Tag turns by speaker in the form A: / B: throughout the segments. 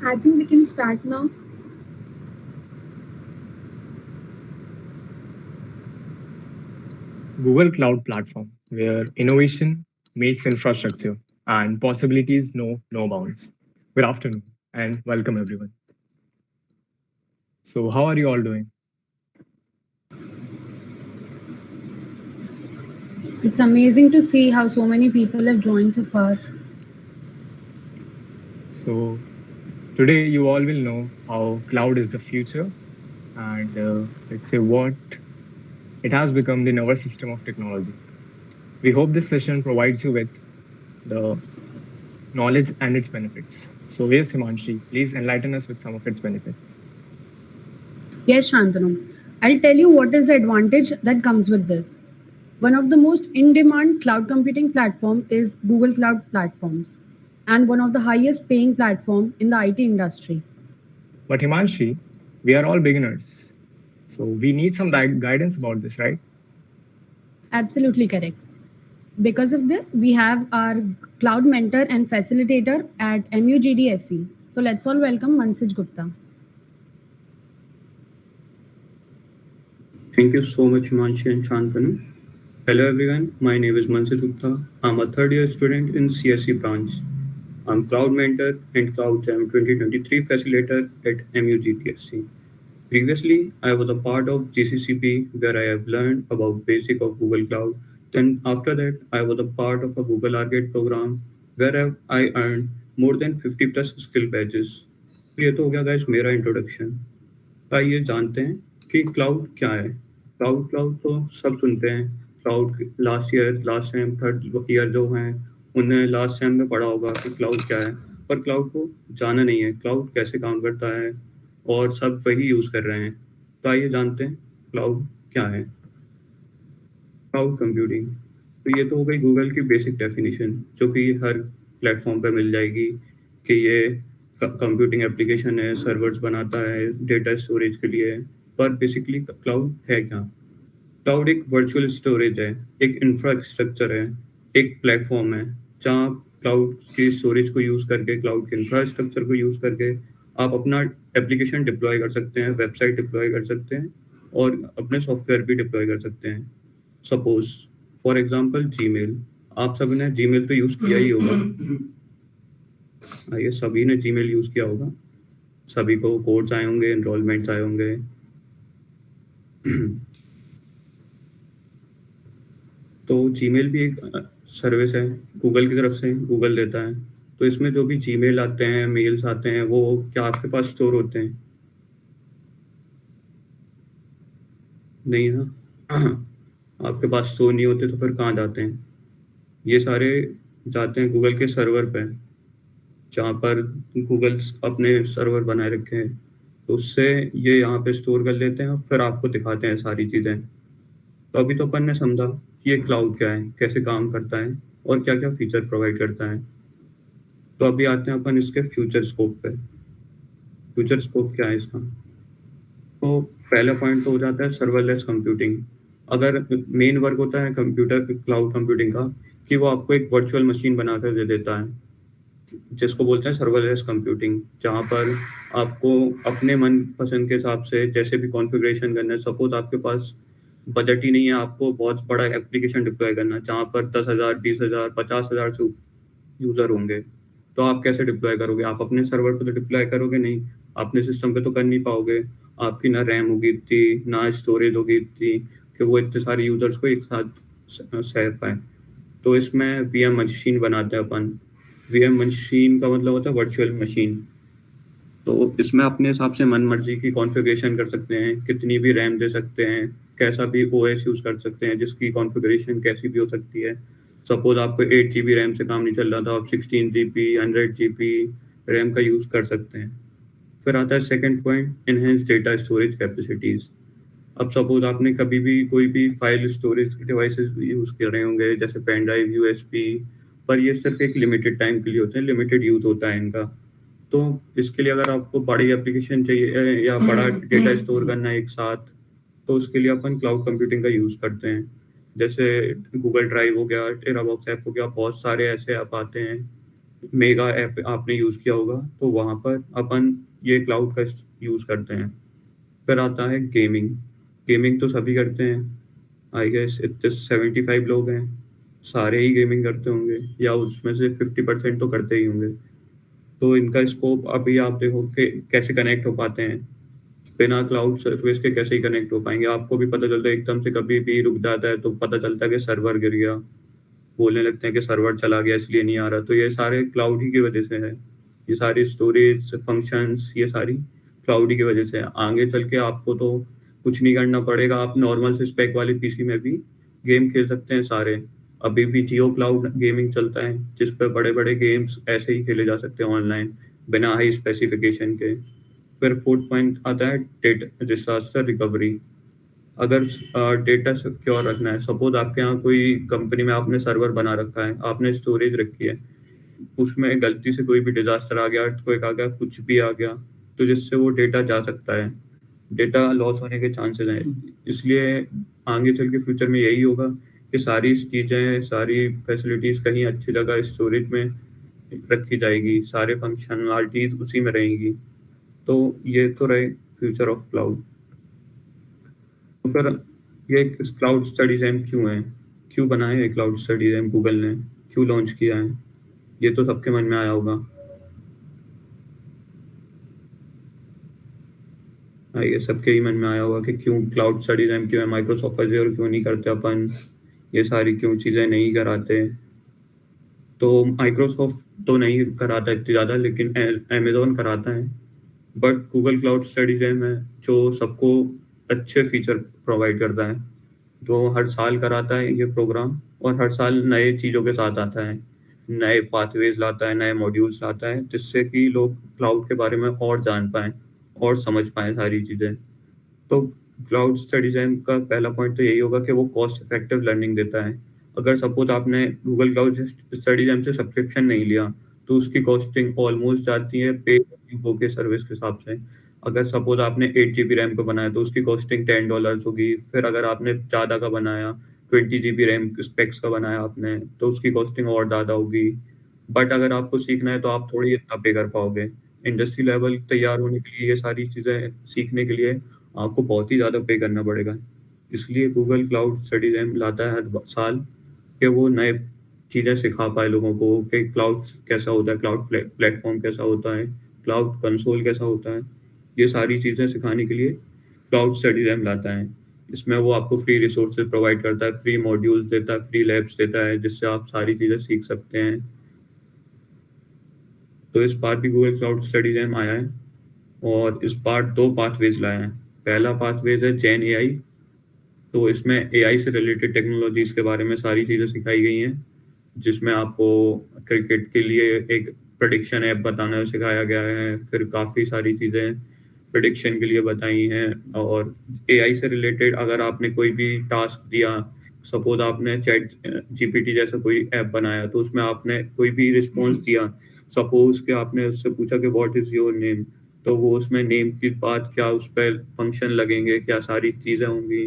A: I think we can start now.
B: Google Cloud Platform, where innovation meets infrastructure and possibilities know no bounds. Good afternoon and welcome everyone. So, how are you all doing?
C: It's amazing to see how so many people have joined so far.
B: So, today you all will know how cloud is the future and let's say what it has become the nervous system of technology. We hope this session provides you with the knowledge and its benefits. So, yes, Himanshi, please enlighten us with some of its benefits.
C: Yes, Shantanam. I'll tell you what is the advantage that comes with this. One of the most in-demand cloud computing platform is Google Cloud Platforms, and one of the highest paying platform in the IT industry.
B: But Himanshi, we are all beginners. So, we need some guidance about this, right?
C: Absolutely correct. Because of this, we have our cloud mentor and facilitator at MUGDSC. So let's all welcome Mansij Gupta.
D: Thank you so much, Himanshi and Shantanu. Hello everyone, my name is Mansur Gupta. I'm a third year student in CSE branch. I'm Cloud Mentor and Cloud Jam 2023 Facilitator at MUGTSC. Previously, I was a part of GCCP where I have learned about basic of Google Cloud. Then after that, I was a part of a Google Arcade program where I earned more than 50 plus skill badges. तो ये तो हो गया guys मेरा introduction. आइए जानते हैं कि क्लाउड क्या है। क्लाउड क्लाउड तो सब सुनते हैं। Cloud last sem third year जो हैं उन्हें लास्ट सेम में पढ़ा होगा कि क्लाउड क्या है, पर क्लाउड को जाना नहीं है क्लाउड कैसे काम करता है, और सब वही यूज़ कर रहे हैं। तो आइए जानते हैं क्लाउड क्या है। क्लाउड कंप्यूटिंग, तो ये तो हो गई गूगल की बेसिक डेफिनेशन जो कि हर प्लेटफॉर्म पे मिल जाएगी कि ये कंप्यूटिंग एप्लीकेशन है, सर्वर्स बनाता है डेटा स्टोरेज के लिए। पर बेसिकली क्लाउड है क्या? क्लाउड एक वर्चुअल स्टोरेज है, एक इंफ्रास्ट्रक्चर है, एक प्लेटफॉर्म है जहाँ क्लाउड की स्टोरेज को यूज़ करके, क्लाउड के इंफ्रास्ट्रक्चर को यूज़ करके आप अपना एप्लीकेशन डिप्लॉय कर सकते हैं, वेबसाइट डिप्लॉय कर सकते हैं और अपने सॉफ्टवेयर भी डिप्लॉय कर सकते हैं। सपोज फॉर एग्जांपल जीमेल, आप सब ने जीमेल तो यूज़ किया ही होगा। ये सभी ने जीमेल यूज़ किया होगा, सभी को कोड्स आए होंगे, एनरोलमेंट्स आए होंगे। तो जीमेल भी एक सर्विस है गूगल की तरफ से, गूगल देता है। तो इसमें जो भी जीमेल आते हैं, मेल्स आते हैं, वो क्या आपके पास स्टोर होते हैं? नहीं ना। आपके पास स्टोर नहीं होते तो फिर कहाँ जाते हैं? ये सारे जाते हैं गूगल के सर्वर पे, जहाँ पर गूगल अपने सर्वर बनाए रखे हैं। तो उससे ये यहाँ पे स्टोर कर लेते हैं और फिर आपको दिखाते हैं सारी चीज़ें। तो अभी तो अपन ने समझा कि ये क्लाउड क्या है, कैसे काम करता है और क्या क्या फीचर प्रोवाइड करता है। तो अभी आते हैं अपन इसके फ्यूचर स्कोप पे। फ्यूचर स्कोप क्या है इसका? तो पहला पॉइंट तो हो जाता है सर्वरलेस कंप्यूटिंग। अगर मेन वर्क होता है कंप्यूटर क्लाउड कंप्यूटिंग का कि वो आपको एक वर्चुअल मशीन बनाकर दे देता है, जिसको बोलते हैं सर्वरलेस कंप्यूटिंग, जहाँ पर आपको अपने मन पसंद के हिसाब से जैसे भी कॉन्फ़िगरेशन करना है। सपोज आपके पास बजट ही नहीं है, आपको बहुत बड़ा एप्लीकेशन डिप्लॉय करना है जहाँ पर 10,000, 20,000, 50,000 से यूज़र होंगे, तो आप कैसे डिप्लॉय करोगे? आप अपने सर्वर पे तो डिप्लॉय करोगे नहीं, अपने सिस्टम पे तो कर नहीं पाओगे। आपकी ना रैम होगी इतनी, ना स्टोरेज होगी इतनी कि वो इतने सारे यूज़र्स को एक साथ सह पाए। तो इसमें वीएम मशीन बनाते हैं अपन। वीएम मशीन का मतलब होता है वर्चुअल मशीन। तो इसमें अपने हिसाब से मन मर्जी की कॉन्फ़िगरेशन कर सकते हैं, कितनी भी रैम दे सकते हैं, कैसा भी ओएस यूज़ कर सकते हैं जिसकी कॉन्फ़िगरेशन कैसी भी हो सकती है। सपोज आपको 8 GB रैम से काम नहीं चल रहा था, आप 16 GB, 100 GB रैम का यूज़ कर सकते हैं। फिर आता है second point, enhance data storage capacities. अब सपोज आपने कभी भी कोई भी फाइल स्टोरेज डिवाइसेस यूज़ कर रहे होंगे जैसे पेन ड्राइव, यूएसबी, पर ये सिर्फ एक लिमिटेड टाइम के लिए होते हैं, लिमिटेड यूज़ होता है इनका। तो इसके लिए अगर आपको बड़ी एप्लीकेशन चाहिए या बड़ा डेटा स्टोर करना है एक साथ, तो उसके लिए अपन क्लाउड कंप्यूटिंग का यूज़ करते हैं। जैसे गूगल ड्राइव हो गया, टेराबॉक्स ऐप हो गया, बहुत सारे ऐसे ऐप आते हैं मेगा ऐप आपने यूज़ किया होगा, तो वहाँ पर अपन ये क्लाउड का यूज़ करते हैं। फिर आता है गेमिंग। गेमिंग तो सभी करते हैं। आई गेस इतने 75 लोग हैं, सारे ही गेमिंग करते होंगे या उसमें से 50% तो करते ही होंगे। तो इनका स्कोप अभी आप देखो कि कैसे कनेक्ट हो पाते हैं। बिना क्लाउड सर्विस के कैसे ही कनेक्ट हो पाएँगे। आपको भी पता चलता है एकदम से कभी भी रुक जाता है तो पता चलता है कि सर्वर गिर गया। बोलने लगते हैं कि सर्वर चला गया इसलिए नहीं आ रहा। तो ये सारे क्लाउड ही की वजह से है। ये सारी स्टोरेज, फंक्शंस ये सारी क्लाउड ही की वजह से है। आगे चल के आपको तो कुछ नहीं करना पड़ेगा। आप नॉर्मल से स्पेक वाले पीसी में भी गेम खेल सकते हैं सारे। अभी भी जियो क्लाउड गेमिंग चलता है, जिस पे बड़े-बड़े गेम्स ऐसे ही खेले जा सकते हैं ऑनलाइन, बिना हाई स्पेसिफिकेशन के। फिर 4th पॉइंट आता है डिसास्टर रिकवरी। अगर डेटा सिक्योर रखना है, सपोज़ आपके यहाँ कोई कंपनी में आपने सर्वर बना रखा है, आपने स्टोरेज रखी है, उसमें गलती से कोई भी डिज़ास्टर आ गया, अर्थक्वेक आ गया, कुछ भी आ गया, तो जिससे वो डेटा जा सकता है। डेटा लॉस होने के चांसेस हैं। इसलिए आगे चल के फ्यूचर में यही होगा कि सारी चीज़ें, सारी फैसिलिटीज़ कहीं अच्छी जगह स्टोरेज में रखी जाएगी, सारे फंक्शनैलिटीज़ उसी में रहेंगी। तो ये तो रहे फ्यूचर ऑफ क्लाउड। तो फिर ये क्लाउड स्टडीज एम क्यों है? क्यों बनाए है क्लाउड स्टडीज एम गूगल ने? क्यों लॉन्च किया है? ये तो सबके मन में आया होगा। हाँ, ये सबके ही मन में आया होगा कि क्यों क्लाउड स्टडीज एम क्यों है? माइक्रोसॉफ्ट अज़ूर क्यों नहीं करते अपन? ये सारी क्यों चीज़ें नहीं कराते? तो माइक्रोसॉफ्ट तो नहीं कराता इतनी ज़्यादा, लेकिन अमेज़न कराता है। But Google cloud study jams है जो सबको अच्छे फीचर प्रोवाइड करता है। तो हर साल कराता है ये प्रोग्राम और हर साल नए चीज़ों के साथ आता है। नए पाथवेज़ लाता है, नए मॉड्यूल्स लाता है, जिससे कि लोग क्लाउड के बारे में और जान पाएँ और समझ पाएँ सारी चीज़ें। तो क्लाउड स्टडीज़ का पहला पॉइंट तो यही होगा कि वो कॉस्ट इफेक्टिव लर्निंग देता है। अगर सपोज़ आपने गूगल क्लाउड स्टडीज़ से सब्सक्रिप्शन नहीं लिया, तो उसकी कॉस्टिंग ऑलमोस्ट जाती है पे के सर्विस के हिसाब से। अगर सपोज़ आपने 8 जीबी रैम का बनाया, तो उसकी कॉस्टिंग $10 होगी। फिर अगर आपने ज़्यादा का बनाया, 20 जीबी रैम स्पेक्स का बनाया आपने, तो उसकी कॉस्टिंग और ज़्यादा होगी। बट अगर आपको सीखना है, तो आप थोड़ी इतना पे कर पाओगे। इंडस्ट्री लेवल तैयार होने के लिए, ये सारी चीज़ें सीखने के लिए आपको बहुत ही ज़्यादा पे करना पड़ेगा। इसलिए गूगल क्लाउड स्टडीज़ लाता है हर साल कि वो नए चीज़ें सिखा पाए लोगों को कि क्लाउड कैसा होता है, क्लाउड प्लेटफ़ॉर्म कैसा होता है, क्लाउड कंसोल कैसा होता है। ये सारी चीज़ें सिखाने के लिए क्लाउड स्टडीज़ लाता है। इसमें वो आपको फ्री रिसोर्सेज़ प्रोवाइड करता है, फ्री मॉड्यूल्स देता है, फ्री लैब्स देता है, जिससे आप सारी चीज़ें सीख सकते हैं। तो इस बार भी गूगल क्लाउड स्टडीज़ आया है और इस बार 2 पाथवेज़ लाया है। पहला पाथवेज़ है जेन एआई। तो इसमें एआई से रिलेटेड टेक्नोलॉजीज़ के बारे में सारी चीज़ें सिखाई गई हैं, जिसमें आपको क्रिकेट के लिए एक प्रेडिक्शन ऐप बताना सिखाया गया है, फिर काफ़ी सारी चीज़ें प्रेडिक्शन के लिए बताई हैं और एआई से रिलेटेड अगर आपने कोई भी टास्क दिया, सपोज़ आपने चैट जीपीटी जैसा कोई ऐप बनाया, तो उसमें आपने कोई भी रिस्पॉन्स दिया, सपोज़ कि आपने उससे पूछा कि व्हाट इज़ योर नेम? तो वो उसमें नेम के बाद क्या उस पे फंक्शन लगेंगे, क्या सारी चीज़ें होंगी,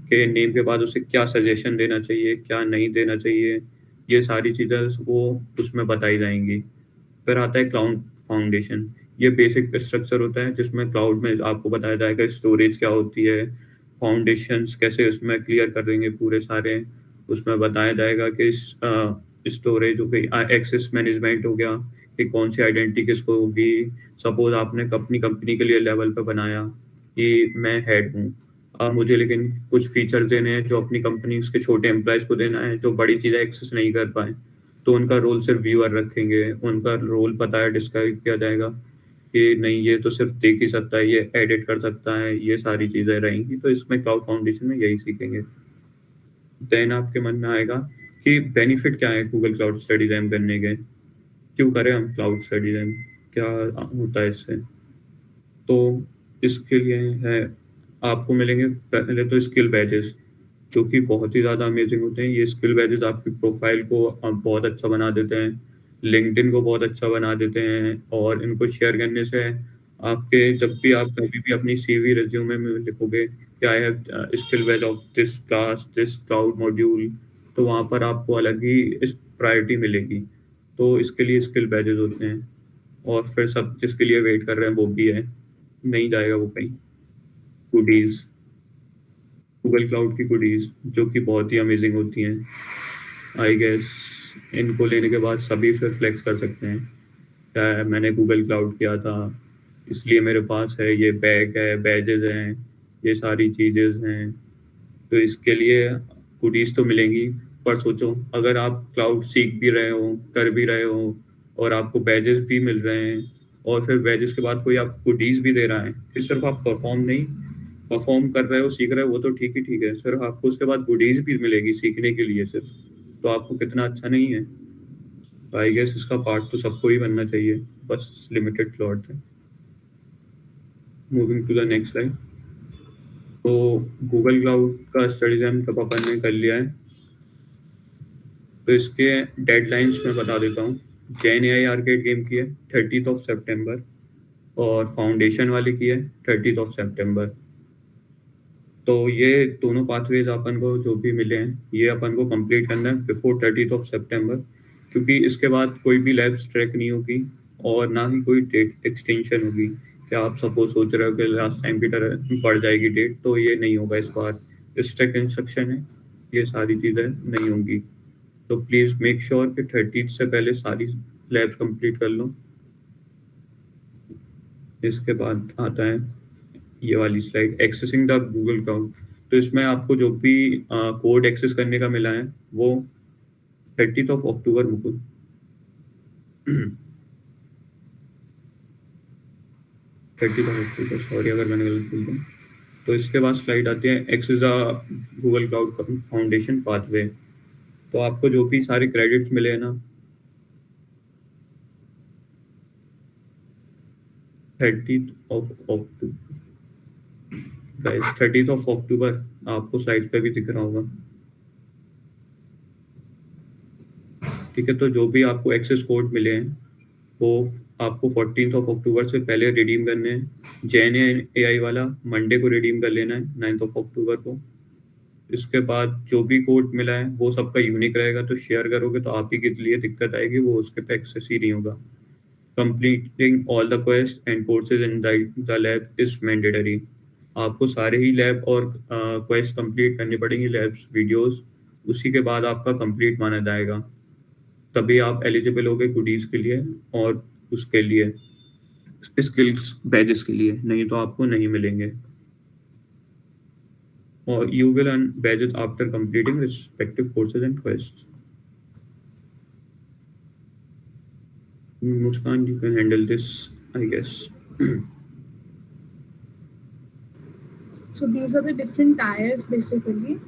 D: कि नेम के बाद उसे क्या सजेशन देना चाहिए, क्या नहीं देना चाहिए, ये सारी चीज़ें वो उसमें बताई जाएँगी। फिर आता है क्लाउड फाउंडेशन। ये बेसिक स्ट्रक्चर होता है जिसमें क्लाउड में आपको बताया जाएगा स्टोरेज क्या होती है, फाउंडेशंस कैसे उसमें क्लियर कर देंगे पूरे सारे। उसमें बताया जाएगा कि स्टोरेज हो गई, एक्सेस मैनेजमेंट हो गया, कि कौन-सी आइडेंटिटी किसको होगी। सपोज़ आपने अपनी कंपनी के लिए लेवल पे बनाया कि मैं हेड हूँ। मुझे लेकिन कुछ फीचर देने हैं जो अपनी कंपनी उसके छोटे एम्प्लॉइज़ को देना है, जो बड़ी चीज़ें एक्सेस नहीं कर पाएँ। तो उनका रोल सिर्फ़ व्यूअर रखेंगे, उनका रोल पता है डिस्क्राइब किया जाएगा कि नहीं ये तो सिर्फ़ देख ही सकता है, ये एडिट कर सकता है, ये सारी चीज़ें रहेंगी। तो इसमें क्लाउड फाउंडेशन में यही सीखेंगे। देन आपके मन में आएगा कि बेनिफिट क्या है गूगल क्लाउड स्टडीज़ करने के? क्यों करें हम क्लाउड स्टडीज़ क्या होता है इससे? तो इसके लिए है आपको मिलेंगे पहले तो स्किल बैजेस, जो कि बहुत ही ज़्यादा अमेज़िंग होते हैं। ये स्किल बैजेस आपकी प्रोफ़ाइल को बहुत अच्छा बना देते हैं, लिंक्डइन को बहुत अच्छा बना देते हैं और इनको शेयर करने से आपके जब भी आप कभी भी अपनी सीवी, रिज़्यूमे में लिखोगे कि I have skill Baij of this class, this cloud module, तो वहाँ पर आपको अलग ही इस प्रायोरिटी मिलेगी। तो इसके लिए स्किल बैजेस होते हैं, और फिर सब जिसके लिए वेट कर रहे हैं वो भी है, नहीं जाएगा वो कहीं। गुडीज, गूगल क्लाउड की गुडीज जो कि बहुत ही अमेजिंग होती हैं। आई गेस इनको लेने के बाद सभी फिर फ्लेक्स कर सकते हैं, क्या मैंने गूगल क्लाउड किया था इसलिए मेरे पास है, ये बैग है, बैजेस हैं, ये सारी चीज़ें हैं। तो इसके लिए गुडीज तो मिलेंगी, पर सोचो अगर आप क्लाउड सीख भी रहे हो, कर भी रहे हो, और आपको बैजेस भी मिल रहे हैं, और फिर बैजेस के बाद कोई आपको गुडीज भी दे रहा है, फिर सिर्फ आप परफॉर्म कर रहे हो, सीख रहे हो, वो तो ठीक ही ठीक है, सिर्फ आपको उसके बाद गुडीज भी मिलेगी सीखने के लिए सिर्फ, तो आपको कितना अच्छा नहीं है। आई गेस इसका पार्ट तो सबको ही बनना चाहिए, बस लिमिटेड स्लॉट है। Moving to the next slide. तो गूगल क्लाउड का स्टडीज हम अपन ने कर लिया है, तो इसके डेडलाइंस मैं बता देता हूँ। जैन AI आर्केड गेम की है 30 सितंबर, और फाउंडेशन वाले की है 30 सितंबर। तो ये दोनों पाथवेज अपन को जो भी मिले हैं, ये अपन को कंप्लीट करना है बिफोर 30 सितंबर, क्योंकि इसके बाद कोई भी लैब्स ट्रैक नहीं होगी और ना ही कोई डेट एक्सटेंशन होगी। क्या आप सपोज सोच रहे हो कि लास्ट टाइम की तरह बढ़ जाएगी डेट, तो ये नहीं होगा इस बार। स्ट्रिक्ट इंस्ट्रक्शन है, ये सारी चीज़ें नहीं होंगी। तो प्लीज़ मेक श्योर कि 30 से पहले सारी लैब्स कंप्लीट कर लो। इसके बाद आता है ये वाली slide, accessing the Google cloud. तो इसमें आपको जो भी कोड एक्सेस करने का मिला है वो 30 अक्टूबर मुकुल 30 अक्टूबर, सॉरी अगर मैंने गलत बोल दिया। तो इसके बाद स्लाइड आती है access the Google cloud foundation pathway. तो आपको जो भी सारे क्रेडिट्स मिले हैं ना, 30 अक्टूबर आपको स्लाइड पे भी दिख रहा होगा, ठीक है। तो जो भी आपको एक्सेस कोड मिले हैं वो आपको 14 अक्टूबर से पहले रिडीम करने हैं। जैन AI वाला मंडे को रिडीम कर लेना है 9 अक्टूबर को। इसके बाद जो भी कोड मिला है वो सबका यूनिक रहेगा, तो शेयर करोगे तो आप ही के लिए दिक्कत आएगी, वो उसके पे एक्सेस ही नहीं होगा। Completing all the quest and courses in the lab is mandatory. आपको सारे ही लैब और क्वेस्ट कंप्लीट करने पड़ेंगे, लैब्स वीडियोस, उसी के बाद आपका कंप्लीट माना जाएगा, तभी आप एलिजिबल होगे गुडीज के लिए और उसके लिए स्किल्स बैजेस के लिए, नहीं तो आपको नहीं मिलेंगे। और you will earn badges after completing respective courses and quests. Muskan, you can handle this, I guess.
A: So these are the different tiers basically.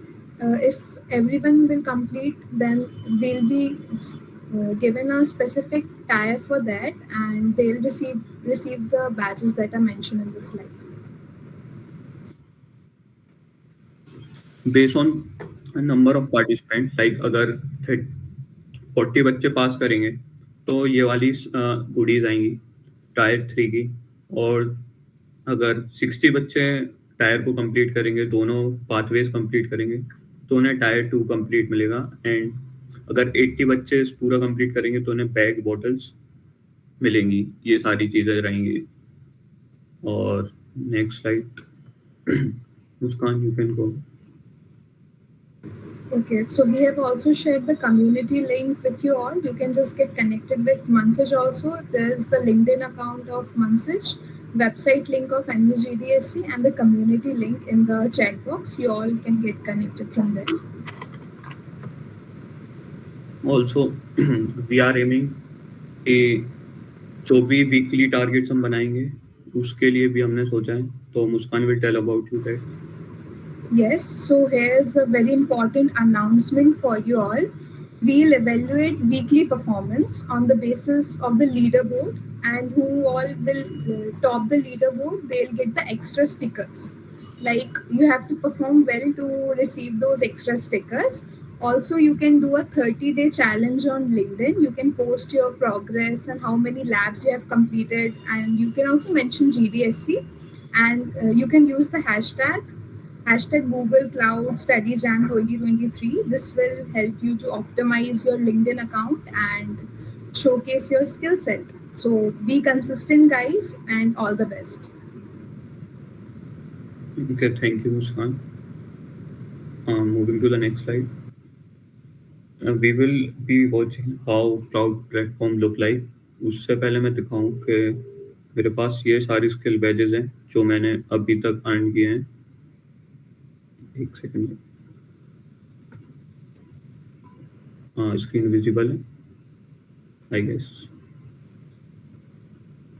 A: If everyone will complete, then they'll be given a specific tier for that, and they'll receive the badges that are mentioned in this slide.
D: Based on a number of participants, like अगर 40 बच्चे पास करेंगे तो ये वाली goodies आएंगी tyre 3 की, और अगर 60 बच्चे टायर को कंप्लीट करेंगे, दोनों पाथवेज कंप्लीट करेंगे, तो उन्हें टायर 2 कंप्लीट मिलेगा। एंड अगर 80 बच्चे पूरा कंप्लीट करेंगे तो उन्हें बैग बॉटल्स मिलेंगी। ये सारी चीज़ें रहेंगी। और next slide Muskan, you can go.
A: Okay, so we have also shared the community link with you all. You can just get connected with Mansij also. There's the LinkedIn account of Mansij, website link of MUGDSC, and the community link in the chat box. You all can get connected from there.
D: Also, we are aiming कि जो भी weekly targets हम बनाएंगे उसके लिए भी हमने सोचा है, तो Muskan will tell about you that.
A: Yes, so here's a very important announcement for you all. We'll evaluate weekly performance on the basis of the leaderboard, and who all will top the leaderboard, they'll get the extra stickers. Like, you have to perform well to receive those extra stickers. Also, you can do a 30-day challenge on LinkedIn. You can post your progress and how many labs you have completed, and you can also mention GDSC, and you can use the hashtag Google Cloud Study Jam 2023. This will help you to optimize your LinkedIn account and showcase your skill set. So be consistent, guys, and all the best.
D: Okay, thank you, Muskan. Moving to the next slide. We will be watching how cloud platform look like. उससे पहले मैं दिखाऊं कि मेरे पास ये सारी skill badges हैं जो मैंने अभी तक अर्न किए हैं. एक सेकंड. स्क्रीन विजिबल है, I guess.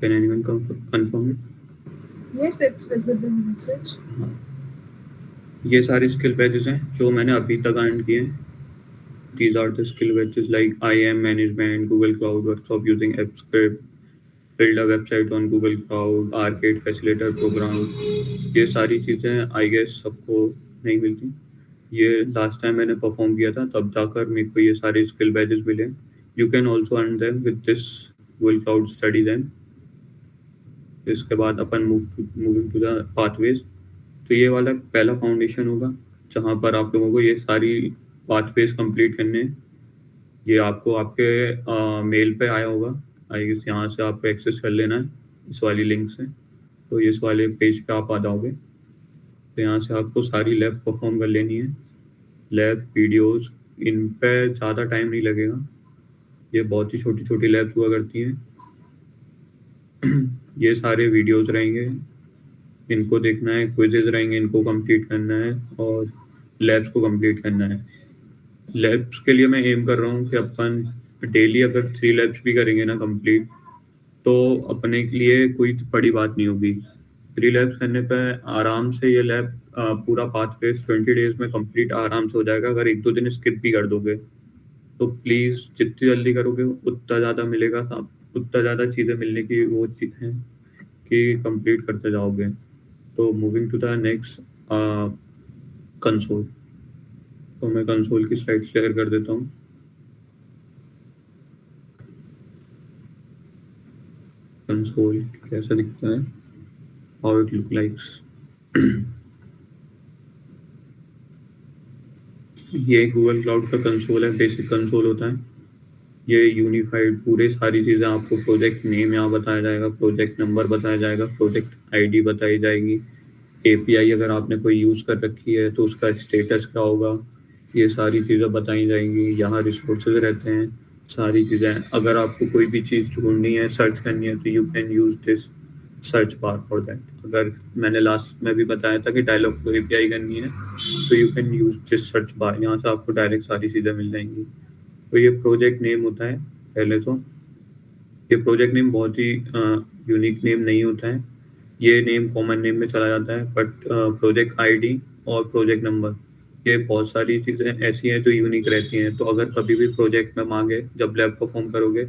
D: Can anyone confirm it?
A: Yes, it's visible message.
D: ये सारी स्किल बैजेस हैं जो मैंने अभी तक अर्न किए हैं. These are the skill badges like IAM management, Google Cloud workshop using AppScript, build a website on Google Cloud, Arcade Facilitator program. ये सारी चीज़ें आई गेस सबको नहीं मिलती. ये लास्ट टाइम मैंने परफॉर्म किया था तब जाकर मेरे को ये सारे स्किल बैजेस मिले. You can also earn them with this Google Cloud study them. इसके बाद अपन मूविंग टू द पाथवेज. तो ये वाला पहला फाउंडेशन होगा जहाँ पर आप लोगों को ये सारी पाथवेज कंप्लीट करने हैं. ये आपको आपके मेल पे आया होगा. आई गेस यहाँ से आपको एक्सेस कर लेना है इस वाली लिंक से. तो इस वाले पेज पे आप आ जाओगे. तो यहाँ से आपको सारी लैब परफॉर्म कर लेनी है. लैब वीडियोस, इन पे ज़्यादा टाइम नहीं लगेगा. ये बहुत ही छोटी छोटी लैब्स हुआ करती हैं. ये सारे वीडियोस रहेंगे, इनको देखना है. क्विजेज रहेंगे, इनको कंप्लीट करना है. और लैब्स को कंप्लीट करना है. लैब्स के लिए मैं एम कर रहा हूँ कि अपन डेली अगर 3 लैब्स भी करेंगे ना कंप्लीट, तो अपने के लिए कोई बड़ी बात नहीं होगी. 3 लैब्स करने पे आराम से ये लैब पूरा पाथवेज 20 डेज में कंप्लीट आराम से हो जाएगा. अगर 1-2 दिन स्किप भी कर दोगे तो प्लीज़ जितनी जल्दी करोगे उतना ज़्यादा मिलेगा. उतना ज़्यादा चीज़ें मिलने की वो चीज़ है कि कंप्लीट करते जाओगे. तो moving to the next console. तो मैं कंसोल की स्लाइड शेयर कर देता हूँ. कंसोल कैसा दिखता है, हाउ इट लुक लाइक्स. ये गूगल क्लाउड का कंसोल है, बेसिक कंसोल होता है. ये यूनिफाइड पूरे सारी चीज़ें आपको, प्रोजेक्ट नेम यहाँ बताया जाएगा, प्रोजेक्ट नंबर बताया जाएगा, प्रोजेक्ट आईडी बताई जाएगी. एपीआई अगर आपने कोई यूज़ कर रखी है तो उसका स्टेटस क्या होगा, ये सारी चीज़ें बताई जाएंगी. यहाँ रिसोर्सेज रहते हैं, सारी चीज़ें. अगर आपको कोई भी चीज़ ढूंढनी है, सर्च करनी है, तो you can use this search bar for that. अगर मैंने लास्ट में भी बताया था कि डायलॉग फ्लो एपीआई करनी है, तो you can use this search bar. यहाँ से आपको डायरेक्ट सारी चीज़ें मिल जाएंगी. तो ये प्रोजेक्ट नेम होता है. पहले तो ये प्रोजेक्ट नेम बहुत ही यूनिक नेम नहीं होता है. ये नेम कॉमन नेम में चला जाता है. बट प्रोजेक्ट आईडी और प्रोजेक्ट नंबर, ये बहुत सारी चीज़ें ऐसी हैं जो यूनिक रहती हैं. तो अगर कभी भी प्रोजेक्ट में मांगे, जब लैब परफॉर्म करोगे,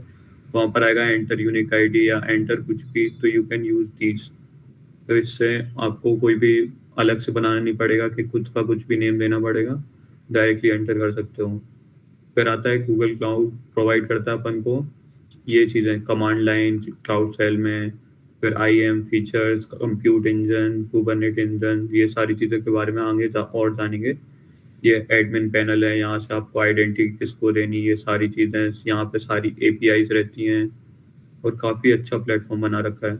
D: वहाँ पर आएगा एंटर यूनिक आईडी या एंटर कुछ भी, तो यू कैन यूज़ दीज. तो इससे आपको कोई भी अलग से बनाना नहीं पड़ेगा कि खुद का कुछ भी नेम देना पड़ेगा. डायरेक्टली एंटर कर सकते हो. फिर आता है गूगल क्लाउड प्रोवाइड करता है अपन को ये चीज़ें, कमांड लाइन क्लाउड सेल में. फिर IAM features, compute engine, Kubernetes engine, ये सारी चीज़ों के बारे में आगे और जानेंगे. ये एडमिन पैनल है, यहाँ से आपको आइडेंटिटी किसको देनी, ये सारी चीज़ें. यहाँ पे सारी APIs रहती हैं और काफ़ी अच्छा प्लेटफॉर्म बना रखा है.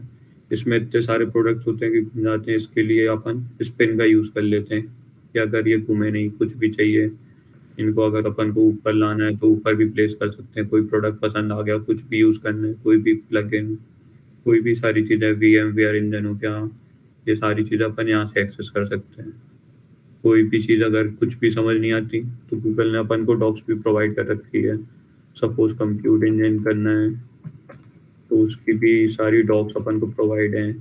D: इसमें इतने सारे प्रोडक्ट्स होते हैं कि घूम जाते हैं. इसके लिए अपन स्पिन का यूज़ कर लेते हैं कि अगर ये घूमे नहीं, कुछ भी चाहिए, इनको अगर अपन को ऊपर लाना है तो ऊपर भी प्लेस कर सकते हैं. कोई प्रोडक्ट पसंद आ गया, कुछ भी यूज़ करना है, कोई भी प्लगइन, कोई भी सारी चीज़ें, VMware इंजन हो गया, ये सारी चीज़ें अपन यहाँ से एक्सेस कर सकते हैं. कोई भी चीज़ अगर कुछ भी समझ नहीं आती तो गूगल ने अपन को डॉक्स भी प्रोवाइड कर रखी है. सपोज कंप्यूट इंजन करना है तो उसकी भी सारी डॉक्स अपन को प्रोवाइड हैं.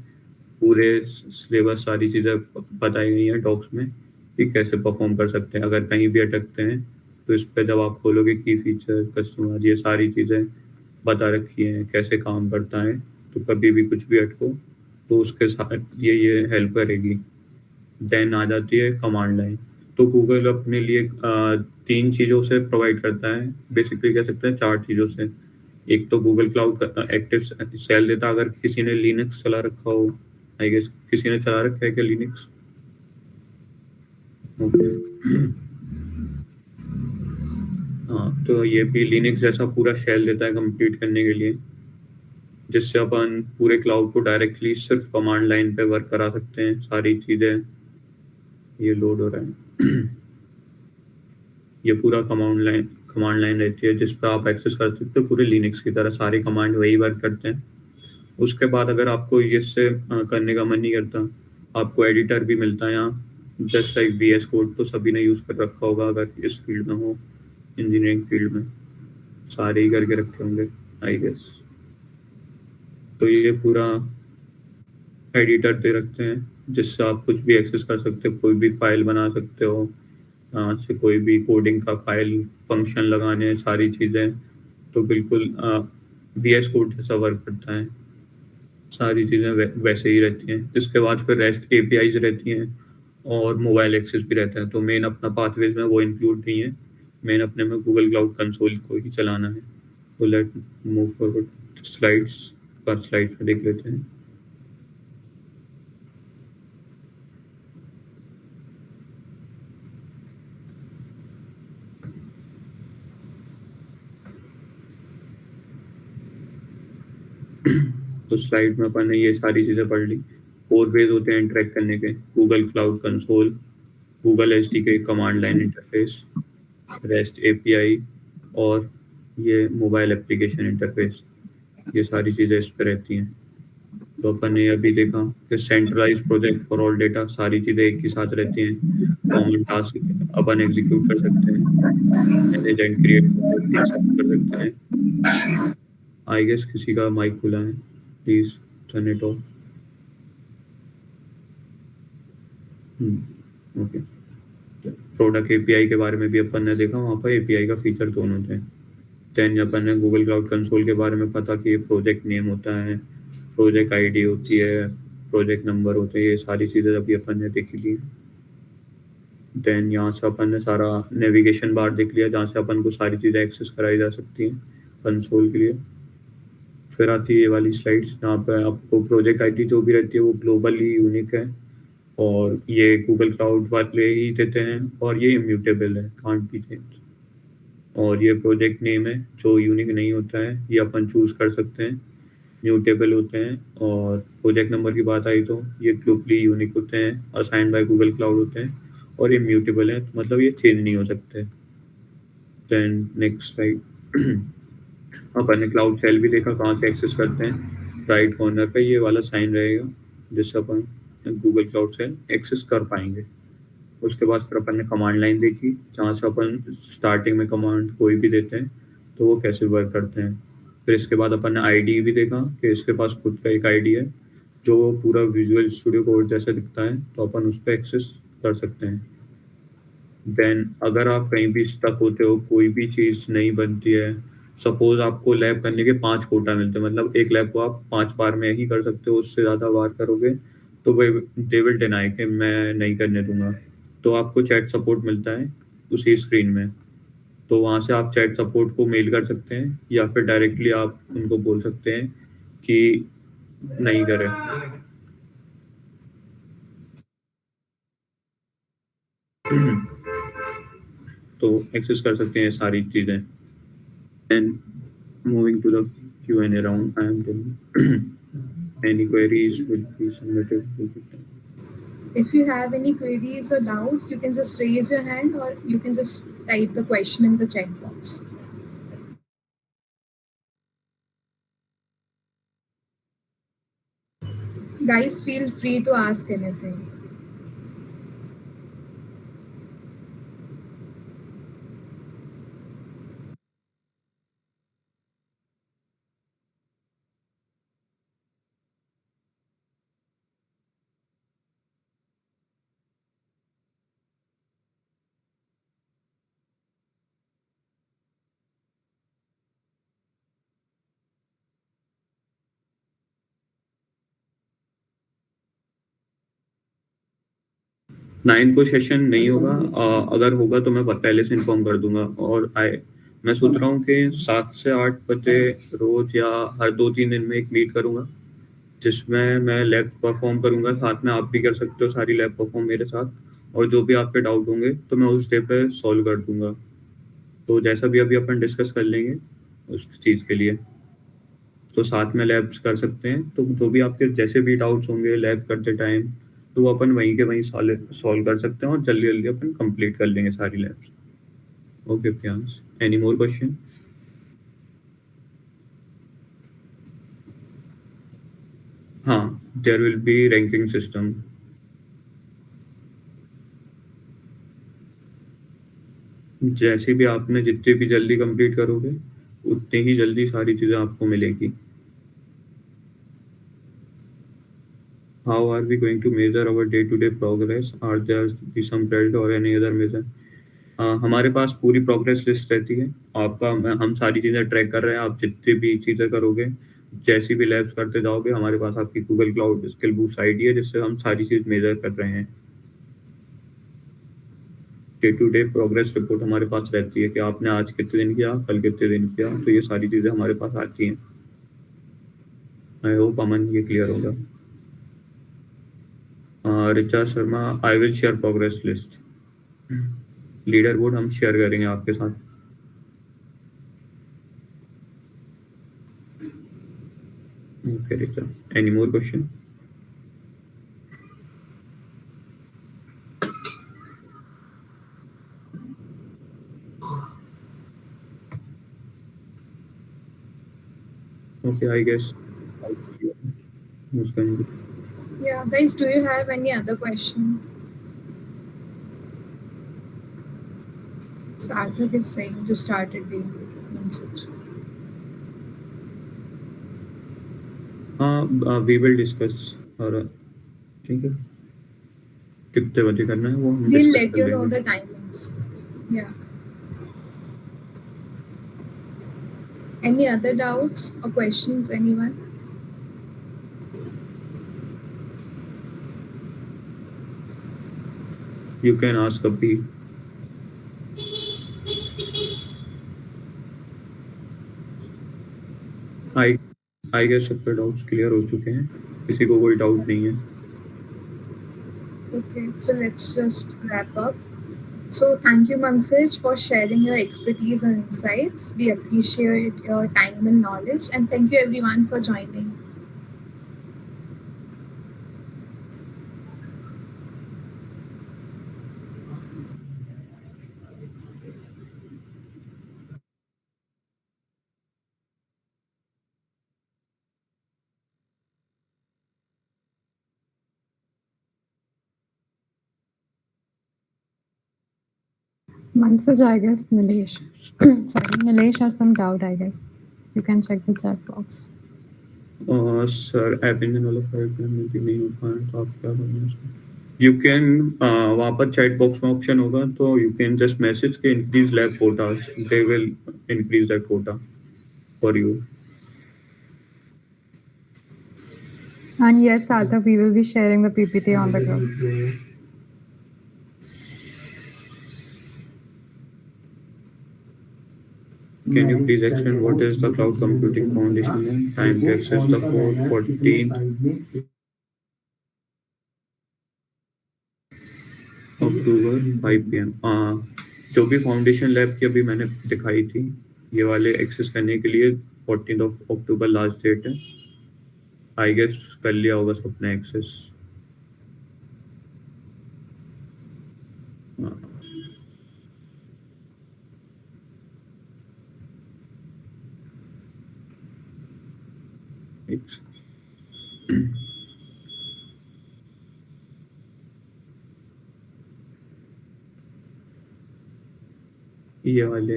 D: पूरे सिलेबस सारी चीज़ें बताई गई हैं डॉक्स में कि कैसे परफॉर्म कर सकते हैं. अगर कहीं भी अटकते हैं तो इस पर जब आप खोलोगे की फीचर, कस्टमर, ये सारी चीज़ें बता रखी हैं कैसे काम करता है. तो कभी भी कुछ भी अटको तो उसके साथ ये हेल्प करेगी. देन आ जाती है कमांड लाइन. तो गूगल अपने लिए 3 चीज़ों से प्रोवाइड करता है, बेसिकली कह सकते हैं 4 चीज़ों से. एक तो गूगल क्लाउड एक्टिव सेल देता है अगर किसी ने लिनक्स चला रखा हो. आई गेस किसी ने चला रखा है क्या लिनक्स? ओके. हाँ, तो ये भी लिनक्स जैसा पूरा शेल देता है कंप्लीट करने के लिए, जिससे अपन पूरे क्लाउड को डायरेक्टली सिर्फ कमांड लाइन पे वर्क करा सकते हैं सारी चीज़ें। ये लोड हो रहा है। ये पूरा कमांड लाइन रहती है जिस पर आप एक्सेस कर सकते हो, पूरे लिनक्स की तरह सारे कमांड वही वर्क करते हैं। उसके बाद अगर आपको इससे करने का मन नहीं करता, आपको एडिटर भी मिलता है यहाँ, जस्ट लाइक VS कोड, तो सभी ने यूज़ कर रखा होगा अगर इस फील्ड में हो, इंजीनियरिंग फील्ड में सारे ही करके रखे होंगे आई गेस। तो ये पूरा एडिटर दे रखते हैं जिससे आप कुछ भी एक्सेस कर सकते हो, कोई भी फाइल बना सकते हो, से कोई भी कोडिंग का फाइल, फंक्शन लगाने हैं, सारी चीज़ें। तो बिल्कुल VS कोड जैसा वर्क करता है, सारी चीज़ें वैसे ही रहती हैं। इसके बाद फिर REST APIs रहती हैं और मोबाइल एक्सेस भी रहता है। तो मेन अपना पाथवेज में वो इंक्लूड नहीं है, मेन अपने में गूगल क्लाउड कंसोल को ही चलाना है। तो लेट मूव फॉरवर्ड स्लाइड्स पर, स्लाइड में देख लेते हैं। तो स्लाइड में अपन ने ये सारी चीज़ें पढ़ ली। 4 वेज होते हैं इंटरेक्ट करने के: Google cloud console, Google SDK command line interface, REST API और ये मोबाइल एप्लीकेशन इंटरफेस। ये सारी चीज़ें इस पर रहती हैं। तो अपन ने अभी देखा कि centralize project for all data, सारी चीज़ें एक ही साथ रहती हैं। कॉमन टास्क अपन एग्जीक्यूट कर सकते हैं, मैनेज एंड क्रिएट प्रोजेक्ट एक साथ कर सकते हैं। आई गेस किसी का माइक खुला है, please turn it of. Okay. Product API के बारे में भी अपन ने देखा, वहाँ पर API का फीचर दोनों थे। देन अपन ने गूगल क्लाउड कंसोल के बारे में पता कि प्रोजेक्ट नेम होता है, प्रोजेक्ट ID होती है, प्रोजेक्ट नंबर होते हैं, ये सारी चीज़ें अभी अपन ने देख ली। देन यहाँ से अपन ने सारा नेविगेशन बार देख लिया, जहाँ से अपन को सारी चीज़ें एक्सेस कराई जा सकती हैं कंसोल के लिए। फिर आती है ये वाली स्लाइड्स जहाँ पे आपको प्रोजेक्ट ID जो भी रहती है वो ग्लोबली यूनिक है, और ये गूगल क्लाउड वाले ही देते हैं, और ये इम्यूटेबल है, कांट बी चेंज। और ये प्रोजेक्ट नेम है जो यूनिक नहीं होता है, ये अपन चूज कर सकते हैं, म्यूटेबल होते हैं। और प्रोजेक्ट नंबर की बात आई तो ये ग्लोबली यूनिक होते हैं, असाइन बाय गूगल क्लाउड होते हैं, और ये म्यूटेबल है, तो मतलब ये चेंज नहीं हो सकते। Then next slide. अपन ने क्लाउड सेल भी देखा, कहाँ से एक्सेस करते हैं। राइट कॉर्नर पे ये वाला साइन रहेगा जिससे अपन गूगल क्लाउड सेल एक्सेस कर पाएंगे। उसके बाद फिर अपन ने कमांड लाइन देखी, जहाँ से अपन स्टार्टिंग में कमांड कोई भी देते हैं तो वो कैसे वर्क करते हैं। फिर इसके बाद अपन ने ID भी देखा कि इसके पास खुद का एक ID है जो पूरा विजुअल स्टूडियो कोड जैसा दिखता है, तो अपन उस पर एक्सेस कर सकते हैं। देन अगर आप कहीं भी स्टक होते हो, कोई भी चीज़ नहीं बनती है, सपोज आपको लैब करने के 5 कोटा मिलते हैं, मतलब एक लैब को आप 5 बार में ही कर सकते हो, उससे ज़्यादा बार करोगे तो दे विल डिनाई कि मैं नहीं करने दूंगा। तो आपको चैट सपोर्ट मिलता है उसी स्क्रीन में, तो वहाँ से आप चैट सपोर्ट को मेल कर सकते हैं, या फिर डायरेक्टली आप उनको बोल सकते हैं कि नहीं करें। तो एक्सेस कर सकते हैं सारी चीज़ें। And moving to the Q&A round, I am doing any queries will be submitted to the time.
A: If you have any queries or doubts, you can just raise your hand or you can just type the question in the chat box. Guys, feel free to ask anything.
D: Nine को session नहीं होगा, अगर होगा तो मैं पहले से inform कर दूंगा। और मैं सोच रहा हूँ कि 7 से 8 बजे रोज या हर 2-3 दिन में एक मीट करूंगा, जिसमें मैं लैब परफॉर्म करूंगा, साथ में आप भी कर सकते हो सारी लैब परफॉर्म मेरे साथ, और जो भी आपके डाउट होंगे तो मैं उस डे पे सॉल्व कर दूंगा। तो जैसा भी अभी अपन डिस्कस कर लेंगे उस चीज़ के लिए, तो साथ में लैब्स कर सकते हैं। तो जो भी आपके जैसे भी डाउट्स होंगे लैब करते टाइम, तो वो अपन वहीं के वहीं सॉल्व कर सकते हैं और जल्दी जल्दी अपन कंप्लीट कर लेंगे सारी labs. Okay Priyansh, any more question? हाँ, there will be ranking system. जैसे भी आपने जितने भी जल्दी कंप्लीट करोगे उतने ही जल्दी सारी चीज़ें आपको मिलेगी। How are we going to measure our day-to-day progress? Are there be some credit or any other measure? हमारे पास पूरी प्रोग्रेस लिस्ट रहती है आपका। हम सारी चीज़ें ट्रैक कर रहे हैं। आप जितनी भी चीज़ें करोगे, जैसी भी लैब्स करते जाओगे, हमारे पास आपकी Google cloud skill boost ID है जिससे हम सारी चीज़ मेजर कर रहे हैं। Day to day progress report हमारे पास रहती है कि आपने आज कितने दिन किया, कल कितने दिन किया, तो ये सारी चीज़ें हमारे पास आती हैं। आई होप अमन ये क्लियर होगा। Richa Sharma, I will share progress list. Leader board हम शेयर करेंगे आपके साथ। Okay Richa, any more question? Okay, I guess. Muskan.
A: Yeah, guys, do you have any other question? Sarthak is saying you started the message.
D: We will discuss और ठीक है कितने बजे करना है वो हम
A: We'll
D: discuss
A: let
D: कर
A: you know
D: लेंगे।
A: the timings. Yeah. Any other doubts or questions, anyone?
D: You can ask अभी। I guess सबके डाउट्स क्लियर हो चुके हैं, किसी को कोई डाउट नहीं है।
A: Okay, so let's just wrap up. So thank you, Mansaj, for sharing your expertise and insights. We appreciate your time and knowledge, and thank you everyone for joining.
E: Mansaj, I guess Nilesh. Sorry, Nilesh has some doubt, I guess. You can check the chat box.
D: Sir app engine वाला file नहीं हो पाया तो आप क्या करेंगे उसका? You can वहाँ पर चैट बॉक्स में ऑप्शन होगा, तो यू कैन जस्ट मैसेज के increase lab quotas, they will increase that Kota for you.
E: And yes, Sarthak, we will be sharing the PPT on the group.
D: Can you please explain what is the Cloud Computing Foundation? Time to access the code 14th October 5 PM। जो भी foundation lab की अभी मैंने दिखाई थी, ये वाले access करने के लिए 14 अक्टूबर लास्ट डेट है। आई गेस कर लिया होगा सबने एक्सेस। ये वाले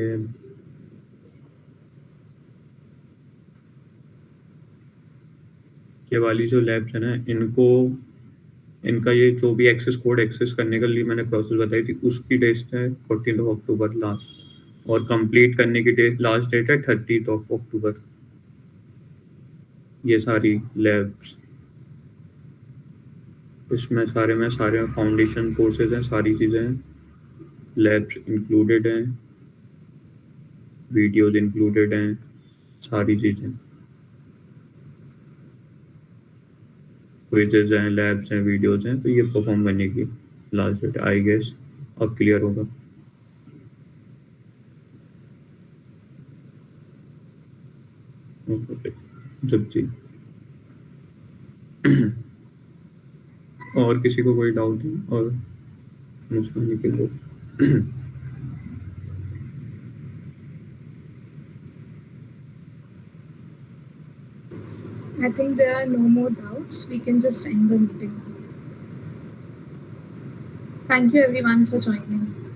D: ये वाली जो लैब्स है ना, इनका ये जो भी एक्सेस कोड एक्सेस करने के लिए मैंने प्रोसेस बताई थी, उसकी डेट है 14 अक्टूबर लास्ट, और कंप्लीट करने की डेट लास्ट डेट है 30 अक्टूबर। ये सारी लैब्स, इसमें सारे फाउंडेशन कोर्सेज हैं, सारी चीज़ें हैं, लैब्स इंक्लूडेड हैं, वीडियोज इंक्लूडेड हैं, सारी चीज़ें, क्विजेज हैं, लैब्स हैं, वीडियोज हैं। तो ये परफॉर्म करने की लास्ट डेट आई गेस अब क्लियर होगा। ओके, जब जी। और किसी को कोई डाउट है? और मुस्कान निकल दो।
A: I think there are no more doubts. We can just end the meeting. Thank you everyone for joining.